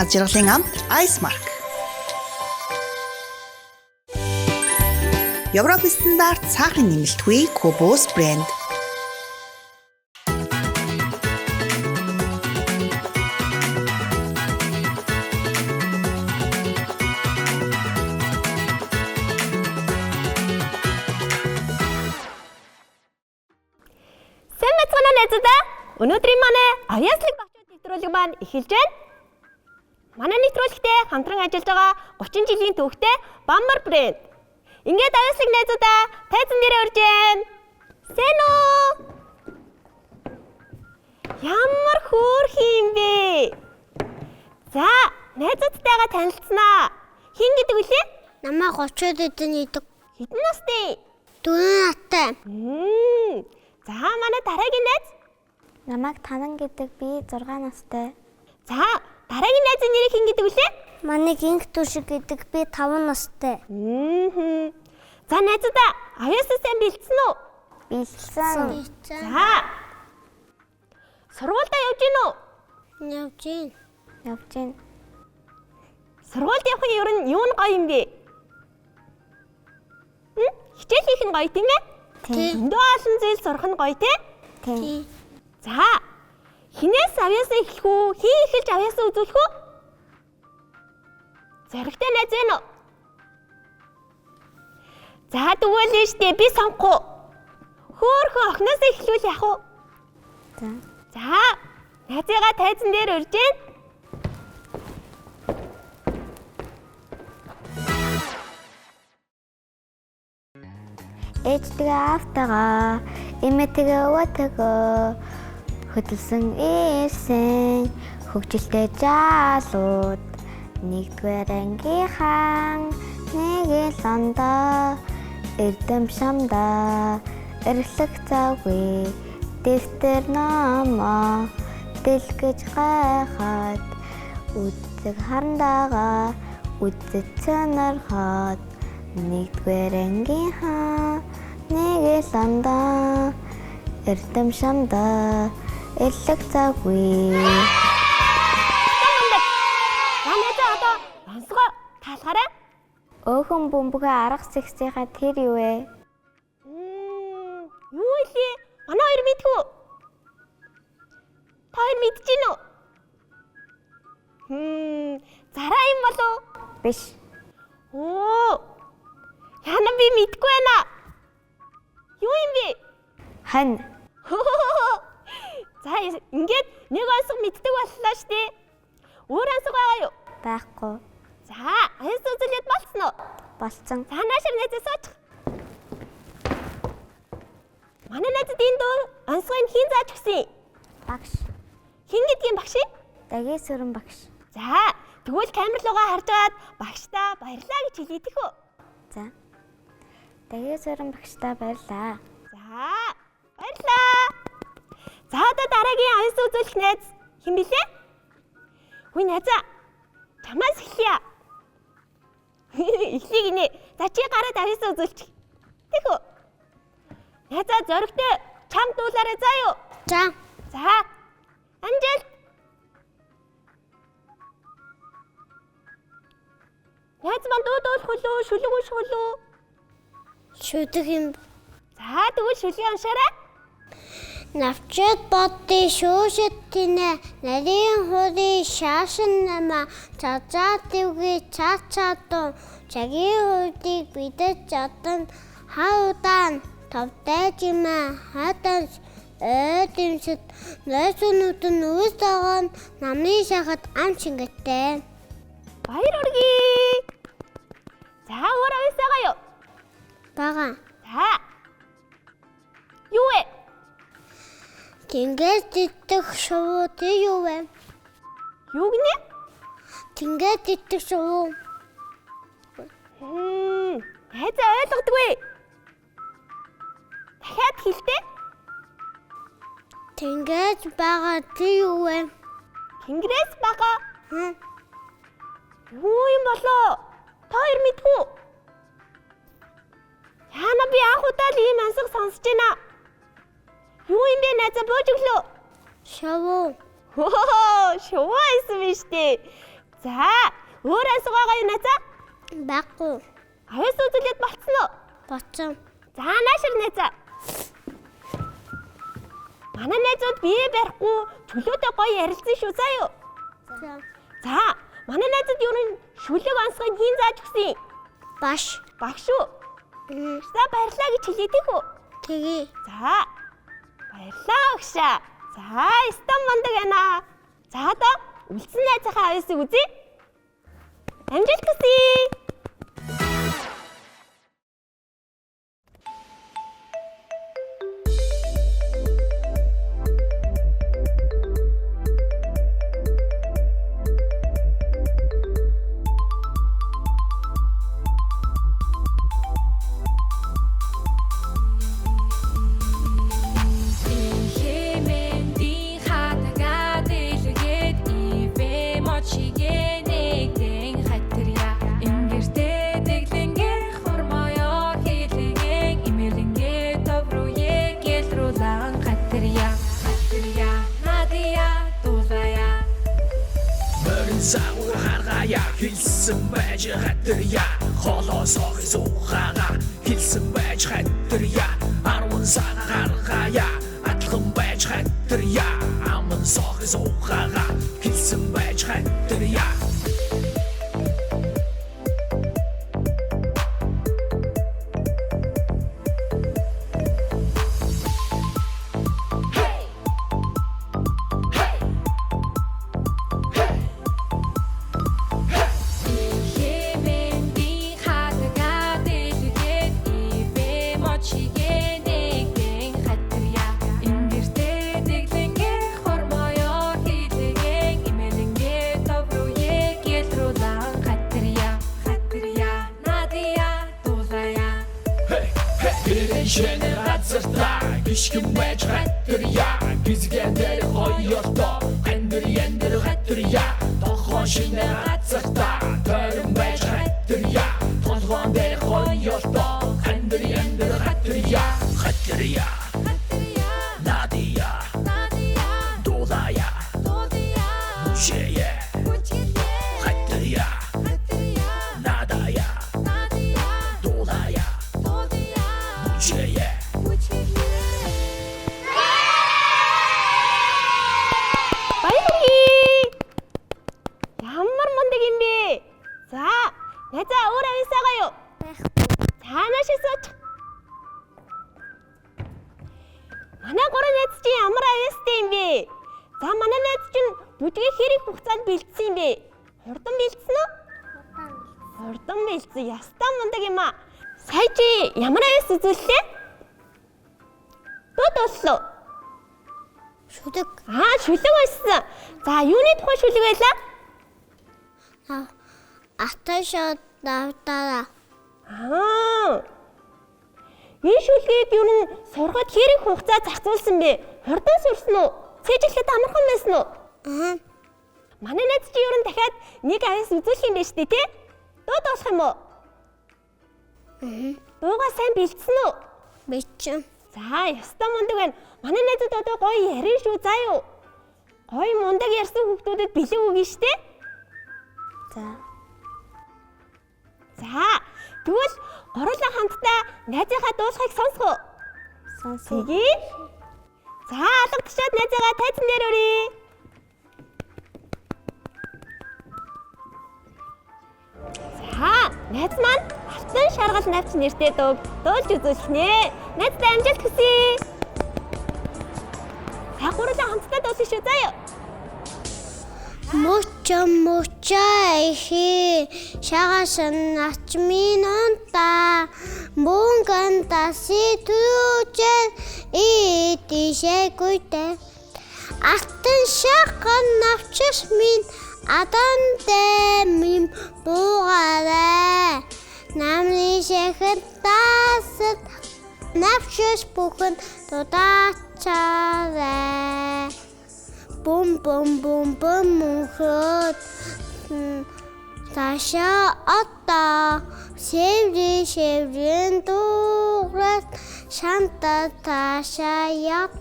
Аз жаргалын ам Icemark. Европ стандарт цаахын нэмэлтгүй Kobos брэнд. Өнөөдрийн манай авьяаслаг багшууд нэвтрүүлэг маань эхэлж байна. Манай нэвтрүүлэгтээ хамтран ажиллаж байгаа 30 жилийн түүхтэй Bambar брэнд. Ингээд авьяаслаг найзуудаа тайзан дээрээ урьж байна. Сэн үү? Ямар хөөрхөн юм бэ? За, найзуудтайгаа танилцсанаа. Хин гэдэг үлээ? Намаа 30-од эдэн идэг. Хэдэн настай? 4 настай. За, манай дараагийн найз? Намайг Танан гэдэг, би 6 настай. За, дараагийн найзын нэрийг хэн гэдэг вүлээ? Манай Гинг Түшиг гэдэг, би 5 настай. За, найзуудаа авьяасаа сайн бэлдсэн үү? Бэлдсэн. За. Сургуультай явж гин үү? Явж гин. Сургуульд явах ер нь юу нь гоё юм бэ? Хичээл хийх нь гоё тийм ээ? Тийм. Зөндөө олон зүйл сурах нь гоё тийм? Тийм. За, хинээс авьяасаа эхлэх үү? Хин эхэлж авьяасаа үзүүлэх үү? Зоригтой найз байна уу? За, тэгвэл нь штэ би сонгохгүй. Хөөхөн охноосоо эхлүүл яах вэ? За. За, найзыгаа тайзан дээр урьж гин. Ээжтэйгээ автагаа, эмээтэйгээ өвөөтэйгээ хөдөлсөн ирсэн хөгжилтэй жаалууд нэгдүгээр ангийнхан нэг л ондоо эрдэм шамдаа эрлэг завгүй дэвтэр номоо дэлгэж гайхаад үзэг харандаага үзэж сонирхоод нэгдүгээр ангийнхан нэг л ондоо эрдэм шамдаа эрлэг завгүй. Танайдаа одоо онцгой таалахаарай. Өөхөн бөмбөгөө арга сэгсийнхаа тэр юу вэ? Юу илээ? Манай хоёр мэдхүү. Та хоёр мэдэж гин үү? Зараа юм болов? Биш. Яна би мэдгүй байна. Юу юм бэ? Хань. За, ингээд нэг онцгой мэддэг боллоо штэ. Өөр онцгой байгаа юу? Байхгүй. За, аяс үзүүлээд болцсон уу? Болцсон. За, наашир найзаа суучих. Манай найзад энэ дөө онцгойн хийн зааж өгсөн? Багш. Хин гэдгийн багш? Дагийн сүрэн багш. За, тэгвэл камер руугаа харж байгаад багштаа баярлаа гэж хэлээдэх үү? За. Дагийн сүрэн багштаа баярлаа. За, баярлаа. За, одоо дараагийн аяс үзүүлэх найз хэн билээ? Хүй найзаа. Чамаас эхлэе. Эхлэе гинэ. За, чи гараад аяс үзүүлчих. Тэхүү. Найзаа зоригтой чам дуулаарай заа юу? За. За. Анжел. Найз маань дуулах уу, шүлэг унших уу? Шүдэг юм. За, тэгвэл шүлгийг уншаарай. Навчад боддоо шүүшэт тинэ нарийн хурий шаашин нама цацаа дэвгээ цаацаатун чагийн хурдыг бидэж чадан хаудаан тавтай жимэ хатан дэмсэд найсунууд нь үс тагаан намны шахад ам чингэттэй. Баяр хүргэе. За, өөр авьяас байгаа юу? Бага. За. Юу вэ? Тэнгээс дитэх шувуу тий юу вэ? Юу гинэ? Тэнгээс дитэх шувуу. Хайзаа ойлгодгүй. Дахиад хэлдэ. Тэнгээс байгаа тий юу вэ? Тэнгэрээс байгаа. Юу юм болоо? Та хоёр мэдгүй. Яна би анх удаа л ийм ансаг сонсож байна. Юу юм бэ найзаа бууж өглөө? Шавуу. Шувуу байсан биз дээ. За, өөр ансаг байгаа юу найзаа? Баггүй. Авьяас үзүүлээд болцсон уу? Боцсон. За, наашир найзаа. Манай найзууд бие барихгүй чөлөөтэй гоё ярилцсан шүү заа юу? За, манай найзууд юу н шүлэг онцгойг хийн зааж өгсөн? Баш. Багш шүү. За, баярлаа гэж хэлээдэх үү? Тэгээ. За, баярлаа өгшөө. За, стам мондөг байна. За, одоо үлдсэн найзынхаа авьяасыг үзье. Амжилт хүсье. Хэлсэн байж хатарья холоосоо суугаага хэлсэн байж хатарья 10 сар гаргая атлан байж хатарья аман соо суугаага хэлсэн байж хатарья Гიშгэн байж хатарья гизгэнээр хоёрто хандэр хатарья тохон шинэ хацарта төрөн байж хатарья толгоон дээр хоёрто хандэр хатарья хатарья Надия Дулая Мужея хатарья Надая Дулая Мужея Ямар мундаг юм бэ? За, найзаа өөр авьяас байгаа юу? Цаанаас сууч. Манай гурван найз чинь ямар авьяастай юм бэ? За, манай найз чинь бүдгийг хэрэг хугацаанд бэлдсэн юм бэ? Хурдан бэлдсэн үү? Хурдан бэлдсэн. Ястаа мундаг юм аа. Сая чи ямар авьяас үзүүллээ? Тод боллоо. Шүлэг. Шүлэг байсан. За, юуны тухай шүлэг байлаа? Аташаа давтаа. Энэ шүлгийг юу н сургад хэрэг хугацаа зарцуулсан бэ? Хурдан сурсан уу? Цээжлэхэд амархан байсан уу? Манай найз чи юу н дахиад нэг авьяас үзүүлэх юм байна шүү дээ, тий? Дууд болох юм уу? Дуугаа сайн бэлдсэн үү? Бэлдсэн. За, ястаа мундаг байна. Манай найзууд одоо гоё ярина шүү, заа юу? Гоё мундаг ярьсан хүүхдүүдэд бэлэг өгнө шүү дээ. За, тэгвэл гурлаа хамтдаа найзынхаа дуулахыг сонсох уу? Сонсгий. За, алгадчаад найзаагаа тайзан дээр өрье. За, найз маань алтан шаргал навч нэртэй дууг дуулж үзүүлэх нэ. Найзтай амжилт хүсье. За, гурлаа хамтдаа дуулах шүү, заа юу? Мучай шагасан ачмин онта бунганда ситүчэн итишэкүтэ алтан шаган навчс мин адан дэм бугарэ намны шэхэр тасд навчс бүхэн дудачаарэ Bum bum bum bum мөхөд таша ата шеврэн дуурат шанта таша ят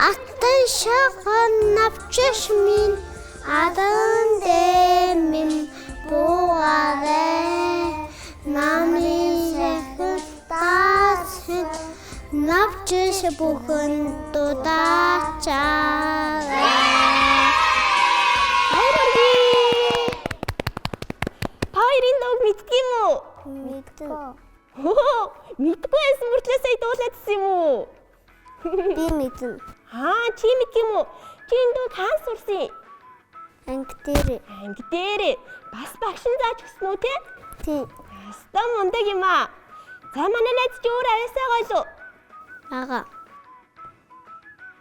аттан шаган навчш мин адан дэ бүхэн дудаачаа. Хоёрын дууг мэддэг юм уу? Мэдгүй. Мэдгүй байсан мөртлөө сая дуулаадсан юм уу? Би мэднэ. Чи мэдх юм уу? Чи энэ дууг хаан сурсан? Анги дээр. Анги дээр. Бас багшин зааж өгсөн үү те? Тийм. Ястаа мундаг юм аа. За манай найз чи өөр аясаа гойлоо. Ага.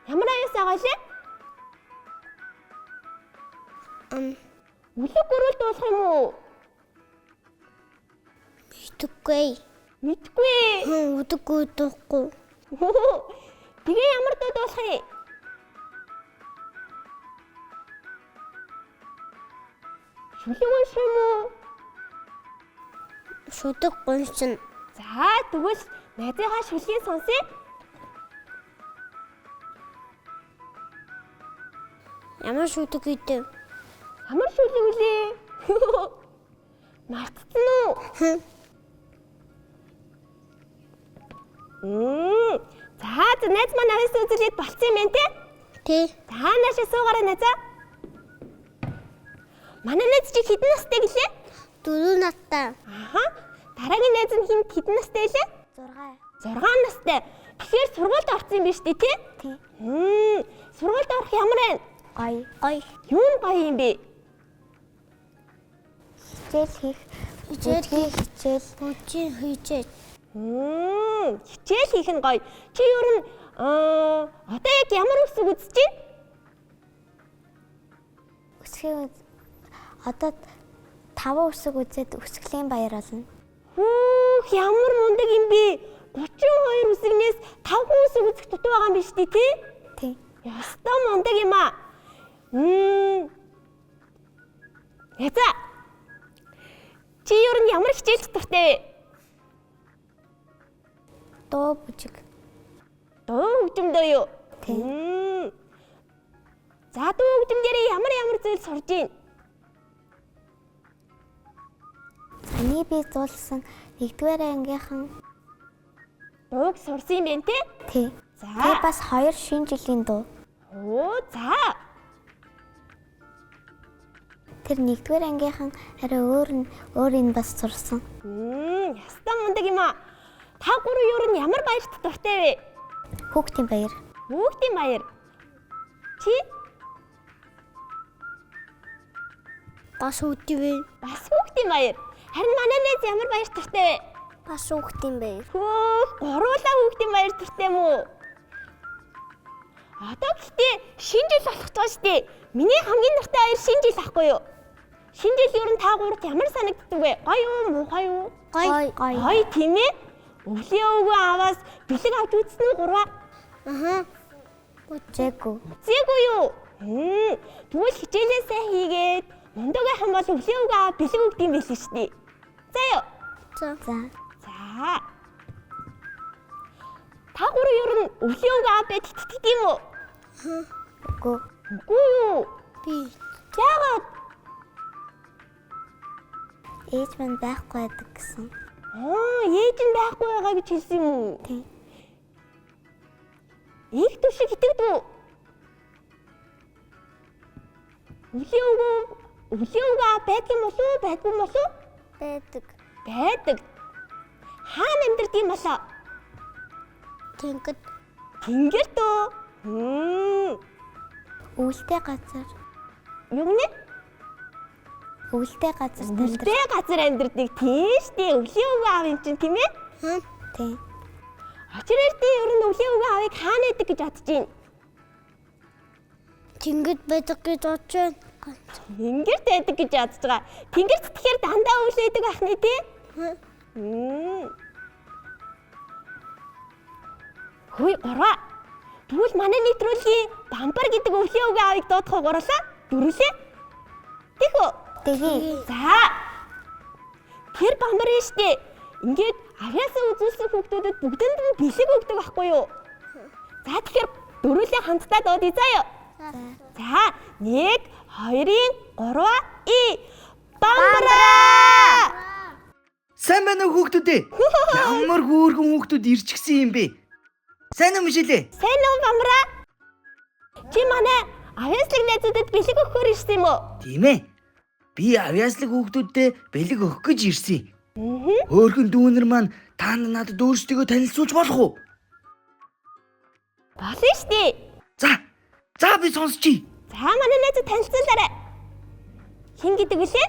Ямар аясаа гойлээ? Үлэг гөрөлт болох юм уу? Мэдгүй. Мэдгүй. Үдэггүй дуухгүй. Тэгээ ямар дуу болох юм? Шүлэг унших юм уу? Шүдэг гуншин. За тэгвэл найзынхаа шүлгийг сонсъё. Ямар шүдэг үйдэв? Ямар шүлэг үлээ? Мартсан уу? За найз маань авьяас үзүүлээд болцсон юм байна те? Тий. За наашаа суугаарай найзаа. Манай найз чи хэдэн настай гэлээ? 4 настай. Дараагийн найз нь хэдэн настай гэлээ? 6. 6 настай. Тэгэхээр сургуульд орсон юм биш үү те? Тий. Сургуульд орох ямар байна? Гоё. Юу нь гоё юм бэ? Хичээл хийх, Бүжин хийжээ. Хичээл хийх нь гоё. Чи ер нь одоо яг ямар үсэг үзэж байна? Үсгийг одоо 5 үсэг үзээд үсглийн баяр болно. Ямар мундаг юм бэ? 32 үсгнээс 5 үсэг үзэх дутуу байгаа юм биш үү те? Тий. Ястаа мундаг юм аа. Яца. Чи ер нь ямар хичээл дуртай вэ? Дуу бүжиг. Дуу хөгжмөдөө юу? Тий. За дуу хөгжмөөр ямар зүйл сурж байна? Саний би зуулсан 1-р ангийнхан Дууг сурсан юм байна те? тий. За. Тэгээ бас 2 шинэ жилийн дуу. За. Тэр 1-р ангийнхан арай өөрийг бас сурсан. Ястаа мундаг юм аа. Та гурав ер нь ямар баярт дуртай вэ? Хүүхдийн баяр. Хүүхдийн баяр. Чи? Бас үдивэ. Бас хүүхдийн баяр. Харин манай найз ямар баярт дуртай вэ? Бас хүүхдийн баяр. Гуруулаа хүүхдийн баяр дуртай юм уу? Одоо гэхдээ шинэ жил болох тоо штэ. Миний хамгийн дуртай баяр шинэ жил ахгүй юу? Шинэ жил ер нь та гуравт ямар санагддаг вэ? Гоё юу, муухай юу? Гоё. Гоё тийм ээ. Өвлийн өвгөө аваас бэлэг авч үзсэн үү гурваа? Үзээгүй. Үзээгүй юу? Тэгвэл хичээлээ сайн хийгээд мундаг айхан бол өвлийн өвгөө аваад бэлэг өгд юм биш штэ. За юу? За. За. Та гурав ер нь өвлийн өвгөө аваад итгэдэг юм уу? Үгүй. Үгүй юу? Би Яагаад? Ээж минь байхгүй байдаг гэсэн. Ээж нь байхгүй байгаа гэж хэлсэн юм уу? Тий. Их түшиг итгэдэг үү? Өвлийн өвгөө байдаг юм болов уу? Байдгүй юм болов уу? байдаг. Байдаг. Хаана амьдардаг юм болоо? Тэнгид Тэнгэр дөө. Өвөлтэй газар. Юу нэ? Өвөлтэй газар амьдардаг. Өвөлтэй газар амьдардаг тийм штэ. Өвлийн өвгөө аав юм чинь тийм ээ? Тий. Очроор тий ер нь өвлийн өвгөө аавыг хаана идэг гэж бодож байна? тэнгид байдаг гэж бодож байна. Тэнгэрт байдаг гэж бодож байгаа. Тэнгэрт тэгэхээр дандаа өвлөйдөг ахны тий? Хөөе гурваа. Тэгвэл манай нэвтрүүлгийн бамбар гэдэг өвлийн өвгөө аавыг дуудах гурлаа. Дөрүлээ. Тэг үү? Тэгээ. За. Тэр бамбар нь штэ. Ингээд авьяасаа үзүүлсэн хүүхдүүдэд бүгдэнд нь бэлэг өгдөг байхгүй юу? За тэгэхээр дөрүлээ хамтдаа дуудъя заа юу? За 1 2 3 бамбараа! Сайн байна уу хүүхдүүд ээ? Ямар хөөрхөн хүүхдүүд ирчихсэн юм бэ? Сайн уу Мишель? Сайн уу Бамбара? Чи манай авьяаслаг найзуудад бэлэг өгөхөөр ирсэн юм уу? Тийм ээ. Би авьяаслаг хүүхдүүдтэй бэлэг өгөх гэж ирсэн. Хөөхөн дүүнер маань та надад өөрсдийгөө танилцуулж болох уу? Болно штий. За би сонсчий. За манай найзууд танилцуулаарай. Хин гэдэг үлээ?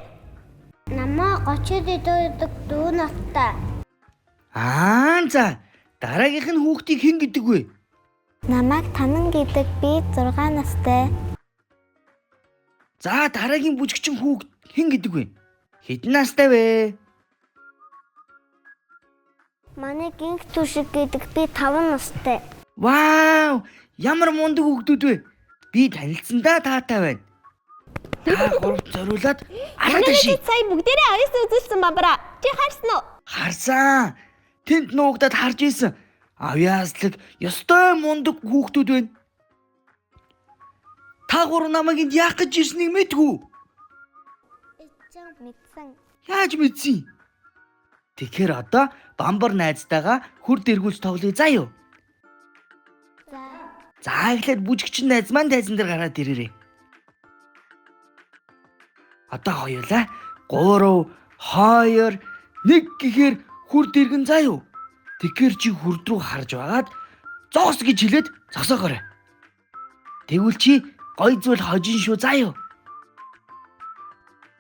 Намаа гочид идэвдэг дүү наттай. За дараагийнх нь хүүхдийг хэн гэдэг вэ? Намайг Танан гэдэг би 6 настай. За дараагийн бүжигчин хүүхд хэн гэдэг вэ? Хэдэн настай вэ? Манай гинг түшиг гэдэг би 5 настай. Вау! Ямар мундаг хүүхдүүд вэ? Би танилцсандаа таатай байна. Та гурав зориулаад Манай алга ший. найзууд сая бүгдээрээ авьяас үзүүлсэн Бамбара. Чи харсан уу? Харсан. Тэнд нуугдаад харж ийсэн. Авьяаслаг ёстой мундаг хүүхдүүд байна. Та гурав намайг энд яах гэж ирснийг мэдгүй. Мэдсэн. Яаж мэдсэн? Тэгэхээр одоо Бамбар найзтайгаа хүр дэргүүлж тоглоё заа юу? За эхлээд бүжигчин найз маань тайзан дээр гараад ирээрэй. Одоо хоёулаа 3, 2, 1 гэхээр хүр дэргэн заа юу? Тэгэхээр чи хүрд рүү харж байгаад зогс гэж хэлээд зогсоогоорой. Тэгвэл чи гой зүйл хожин шүү заа юу?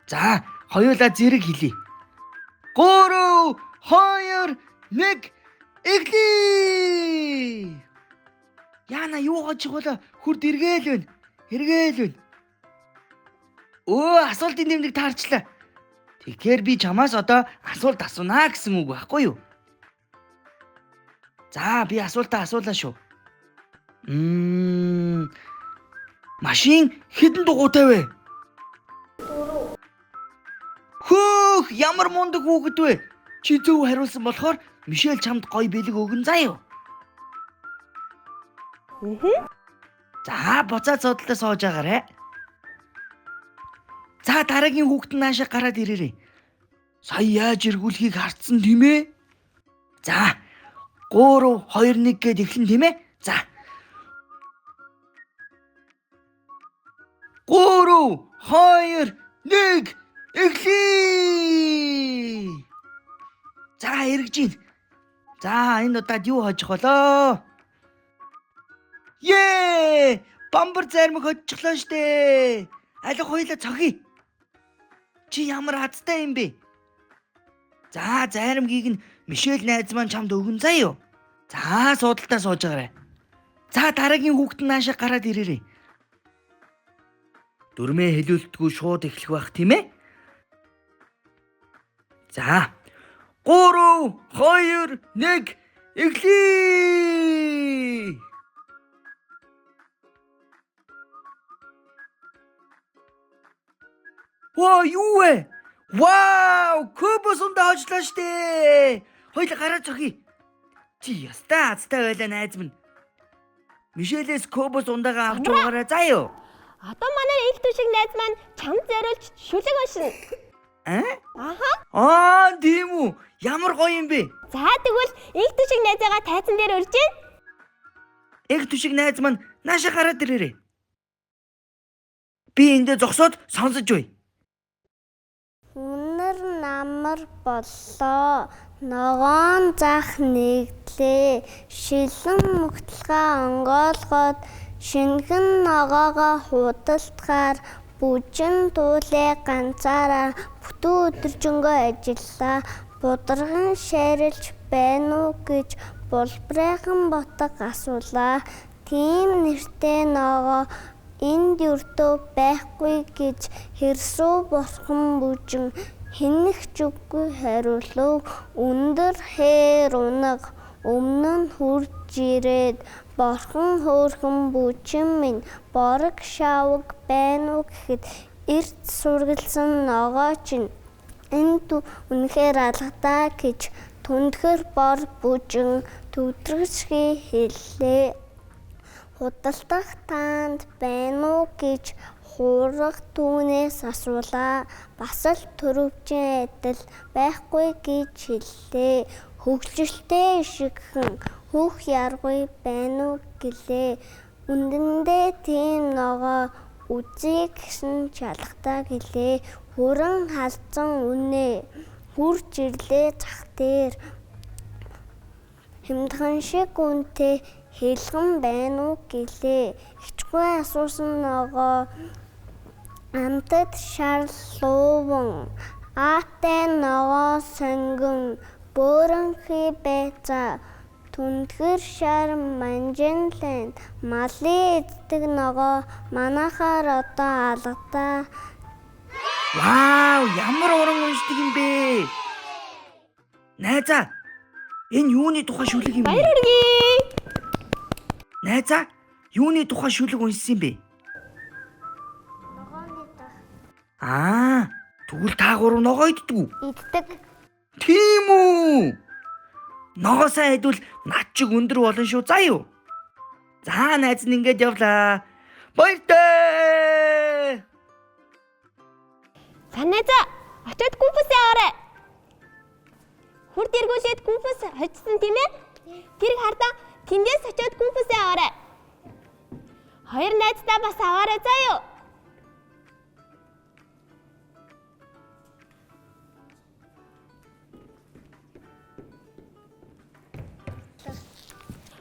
За хоёулаа зэрэг хэлье. 3, 2, 1 эхлэе. Яна юу гочих вэ? Хүрд эргээл байна. Эргээл байна. Асуултын нэмийг таарчлаа. Тэгэхээр би чамаас одоо асуулт асуунаа гэсэн үг байхгүй юу? За би асуултаа асуулаа шүү. Машин хэдэн дугуйтай вэ? 4. Хөөх, ямар мундаг хүүхэд вэ? Чи зөв хариулсан болохоор Мишель чамд гоё бэлэг өгөн заа юу? За буцаад суудлаа сууж агаарэ. За дараагийн хүүхэд нь наашаа гараад ирээрэй. Сая яаж эргүүлэхийг харцсан тийм ээ? За 3, 2, 1 гээд эхлэн тийм ээ? За 3, 2, 1 эхлэе. За эргэж гин. За энэ удаад юу хожих болоо? Бамбар зармаг хоцчихлоо штэ. Алга хоёлаа цохий. Чи ямар хацтай юм бэ? За зармгийг нь Мишель найз маань чамд өгөн заа юу? За суудалтаа сууж агаарай. За дараагийн хүүхэд нь наашаа гараад ирээрэй. Дүрмээ хэлүүлтгүй шууд эхлэх байх тийм ээ? За 3, 2, 1 эхлэе. Юу вэ? Вау! Кубус ундаа хожлоо штэ. Хоёул гараад зохий. Чи ястаа азтай байлаа найз минь. Мишелээс кубус ундаага авч уугаарай заа юу. Одоо манай их түшиг найз маань чамд зориулж шүлэг уншина. Тийм үү? Ямар гоё юм бэ? За тэгвэл их түшиг найзаагаа тайзан дээр урьж гин. Их түшиг найз маань наашаа гараад ирээрэй. Би эндээ зогсоод сонсож бай. Үнэр намар боллоо. Ногоон зах нэглээ. Шилэн мөгтлөгөө онгоолгоод шингэн ногоогоо худалдахаар бүжин туулээ ганцаараа бүтэн өдөржингөө ажиллаа. Бударган шарилж байна уу гэж булбрайхан ботог асуулаа. Тийм нэртэй ногоо энд өртөө байхгүй гэж хэрсүү бурхан бүжин хэнэх зүггүй хариулв. Өндөр хээр унаг өмнө нь хурж ирээд борхон хөөрхөн бүжин минь борог шавг байна уу гэхэд эрт сургалсан ногоо чинь энд үнэхээр алгадаа гэж түндхэр бор бүжин төвдрөгчгий хэллээ. Худалдах таанд байна уу гэж хуурах түүнээс асуулаа. Бас л төрөвчийн адил байхгүй гэж хэллээ. Хөгжилтэй ишигхэн Хүүх яргүй байна уу гэлээ. Үндэндээ тийм ногоо үзье гэсэн шалгатаа гэлээ. Хүрэн халзан үнэ. Хурж ирлээ зах дээр. Хэмдхэн шиг үнтэй хэлгэн байна уу гэлээ. Хичгүй асуусан ногоо амтад шарлууван. Аатай ногоо сонгон бөөрөнхий байцаа. Түндгэр шар манжинлэн малын эздэг ногоо манахаар одоо алгадаа. Вау, ямар уран уншдаг юм бэ? Найзаа, энэ юуны тухай шүлэг юм бэ? Баяр хүргэе. Найзаа, юуны тухай шүлэг уншсан юм бэ? Тэгвэл та гурав ногоо иддэг үү? Иддэг. Тийм үү? Ногоо сайн идвэл над чиг өндөр болно шүү. За юу? За найз нь ингэж явлаа. Баяртай! Санааза очиод гүмпэсээ аваарай. Хурд эргүүлээд гүмпэс хоцсон тийм ээ? Тэр хардаа тэндээс очиод гүмпэсээ аваарай. Хоёр найздаа бас аваарай заа юу?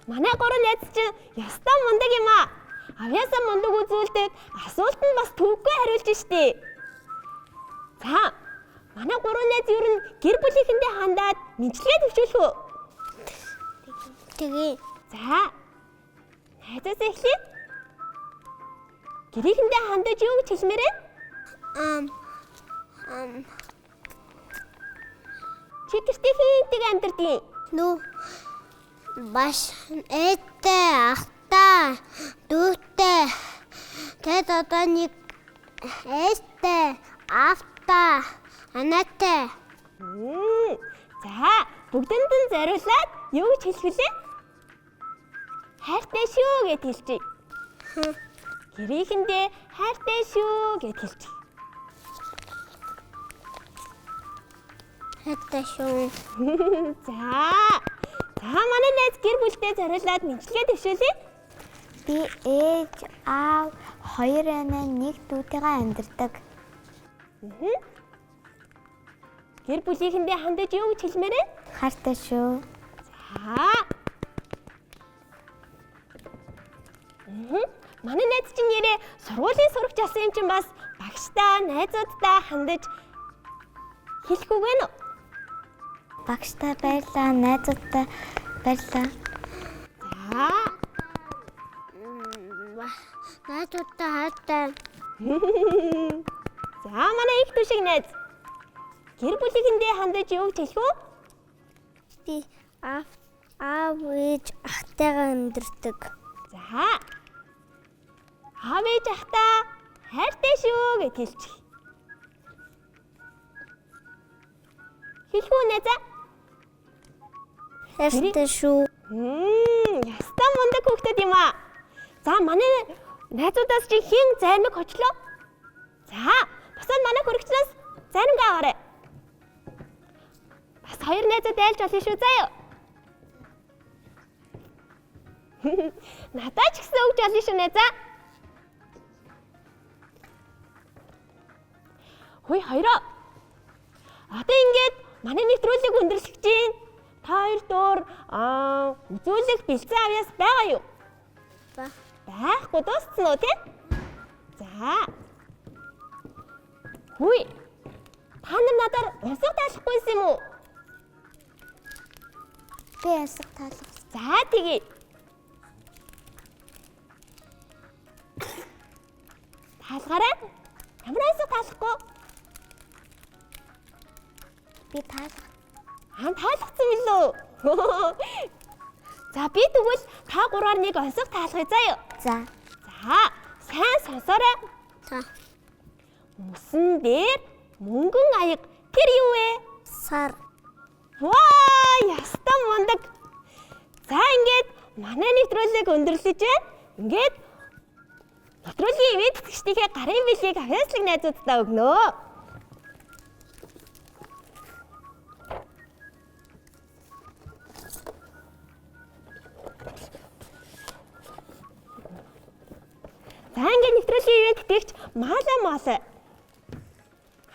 Манай гурван найз чинь ястаа мундаг юм аа. Авьяасаа мундаг үзүүлдэг асуулт нь бас төвөггүй хариулж штий. За, манай гурван найз ер нь гэр бүлийнхэндээ хандаад мэдлэгээ төвшүүлэх үү? Тэгээ. За. Найзаас эхлэе. Гэрийнхэндээ хандаж юу гэж хэлмээр вэ? Чи гэртээ хинтэг амьдэрдэг? Нүү баш ээдтэй, ахтай, дүүтэй. Тэд одоо нэг ээдтэй, ахтай, анаатай. За, бүгдэнд нь зориулаад юу гэж хэлэх вүлээ? Хайртай шүү гэд хэлчихье. Гэрийнхэндээ хайртай шүү гэд хэлчихье. Хайртай шүү. За, манай найз гэр бүлдээ зориулаад мэдлэгээ төвшүүлье. Би ээж, аав, 2 анаа, 1 дүүтэйгээ амьдардаг. Гэр бүлийнхэндээ хандаж юу гэж хэлмээр вэ? Хайртай шүү. За. Манай найз чинь нэрээ сургуулийн сурагч асан юм чинь бас багштай, найзуудтай хандаж хэлэх үг вэ? Багштай баярлаа, найзуудтай баярлаа. За. Найзуудтай хайртай. За, манай их түшиг найз. Гэр бүлийнхэндээ хандаж юу гэж хэлэх вэ? Би аав ээж ахтайгаа амьдардаг. За. Аав ээж ахтай хайртай шүү гэж хэлчих. Хэлэх үү найзаа? Хайртай шүү. Ястаа мундаг хүүхдүүд юм аа. За, манай найзуудаас чи хэн зармиг хочлоо? За, босоод манай хөрөгчнөөс заримгаа аваарай. Бас 2 найзууд айлж болно шүү заа юу. Надаа ч гэсэн өгч болно шүү найзаа. Хөөе хоёроо. Одоо ингээд манай нэвтрүүлэг өндөрлөх чинь та хоёр доор үзүүлэх бэлцэн авьяас байгаа юу? Байхгүй дууссан уу тийм? За. Хөөе. Та нар надаар унсах таалахгүй юм уу? Би ясах таалах. За тэгье. Таалгараа. Ямар унсах таалахгүй? Би таалах. Таалгацсан билүү? За би тэгвэл та гураар нэг онцгой таалгая заа юу? За. За, сайн сонсоорой. За. Мөсөн дээр мөнгөн аяг тэр юу вэ? Сар. Ваа, ястаа мундаг. За ингээд манай нэвтрүүлэг өндөрлөж байна. Ингээд нэвтрүүлгийн ивент тэтгэгчдийнхээ гарын билийг авьяаслаг найзуудтай өгнө. За ингээд нэвтрүүлгийн ивент тэтгэгч Малаа.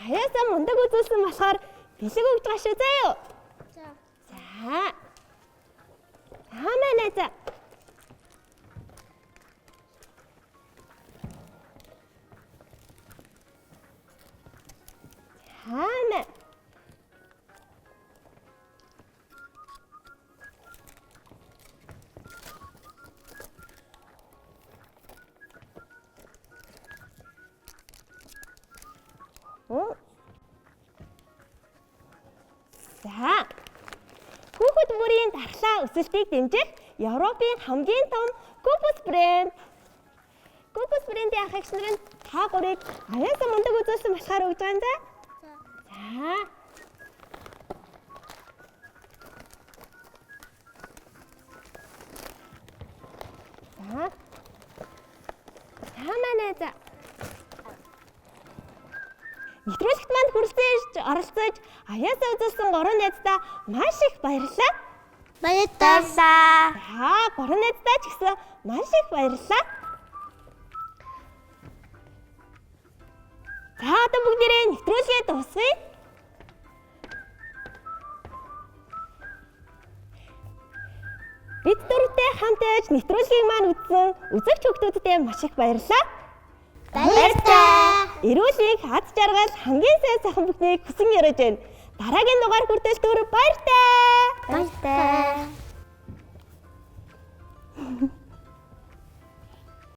Аяасаа мундаг үзүүлсэн болохоор бэлэг өгж байгаа шүү заа юу? За. Манай за. Хана. За. Хүүхэд бүрийн дархлаа өсөлтийг дэмжих Европын хамгийн том Купус брэнд. Купус брэндийн ах эгч нар нь та гурыг аяасан мундаг үзүүлсэн болохоор өгж байгаа юм да. За. За. Нэвтрүүлэгт манд хүрэлцэж оролцож аяасаа үзүүлсэн 3 найздаа маш их баярлалаа. Баярлалаа. За, 3 найздаа ч гэсэн маш их баярлалаа. За, одоо бүгдээрээ нэвтрүүлгээ дуусгая. Бид дөрөвтэй хамт байж нэвтрүүлгийг маань үзсэн үзэгч хүүхдүүдтэй маш их баярлалаа. Баярлалаа. Эрүүлийг аз жаргал хамгийн сайн сайхан бүхнийг хүсэн яриж байна. Дараагийн дугаар хүртэл баяртай. Баярлалаа.